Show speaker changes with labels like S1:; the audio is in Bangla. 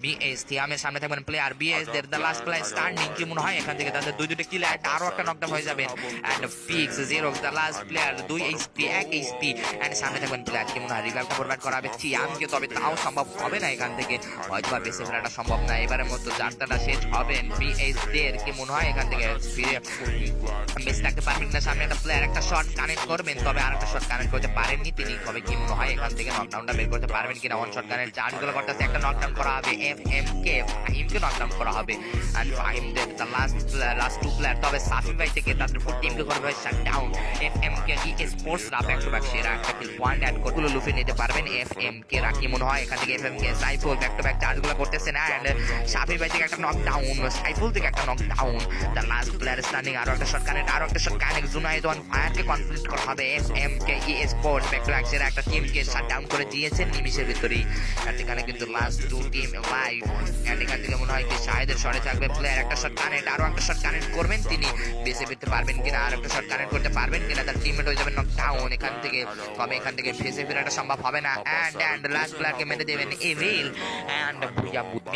S1: বিএস থিয়ামের সামনে থাকবেন player BS there the last player standing কি মনে হয় এখান থেকে তাদের দুইটা কিল অ্যাড আরো একটা নকডাউন হয়ে যাবে and fix zero the last player 2 HP 1 HP and সামনে থাকবেন প্লেয়ার কি মনে হয় রিভাইভ প্রোভাইড করাবে থিয়ামকে, তবে তাও সম্ভব হবে না এখান থেকে, হয়তো বা বেঁচে ফেরাটা সম্ভব না। এবারের মতো যাত্রাটা শেষ হবেন বিএস দের কি মনে হয় এখান থেকে ফিরে বেঁচে থাকতে পারবেন না। সামনে একটা প্লেয়ার একটা শট কানেক্ট করবেন, তবে আরেকটা শট কানেক্ট করতে পারেননি তিনি, তবে কি মনে হয় এখান থেকে নকডাউনটা বের করতে পারবেন কিনা। ওয়ান শট কানেক্ট চার্জগুলো করতেছে, একটা নকডাউন করা হবে এফএমকে, ফাহিমকে নকডাউন করা হবে এন্ড ফাহিমদের দ্য লাস্ট টু প্লেয়ার, তবে সাফি ভাই থেকে তাদের ফুল টিমকে করবে শাটডাউন। এফএমকে ই স্পোর্টস রা ব্যাক টু ব্যাক সেরা একটা কিল পয়েন্ট অ্যাড করে লুফে নিতে পারবেন এফএমকে রা কি মনে হয় এখান থেকে। এফএমকে সাইফুল ব্যাক টু ব্যাক চার্জগুলো করতেছে না এন্ড সাফি ভাই থেকে একটা নকডাউন, সাইফুল থেকে একটা knockdown, the last player standing, আরো একটা শট কানেক্ট, আরো একটা শট কানেক্ট, জুনাইদ ওয়ান ফায়ারকে কনফ্লিক্ট করা হবে। এফএমকে esports back to back সেরা একটা টিমকে শাটডাউন করে দিয়েছে নিমিশের ভিতরেই। এন্ড এখানে কিন্তু last two team live and এখান থেকে মনে হয় কি শাহেদের শটে থাকবে প্লেয়ার, একটা শট কানেক্ট, আরো একটা শট কানেক্ট করবেন তিনি, বেঁচে ফিরতে পারবেন কিনা, আর একটা শট কানেক্ট করতে পারবেন কিনা, তার টিমমেট হয়ে যাবে নকডাউন এখান থেকে, তবে এখান থেকে বেঁচে ফেরাটা সম্ভব হবে না। এন্ড লাস্ট প্লেয়ারকে মেরে দেবেন এভিল এন্ড বুয়া বুদ্ধি।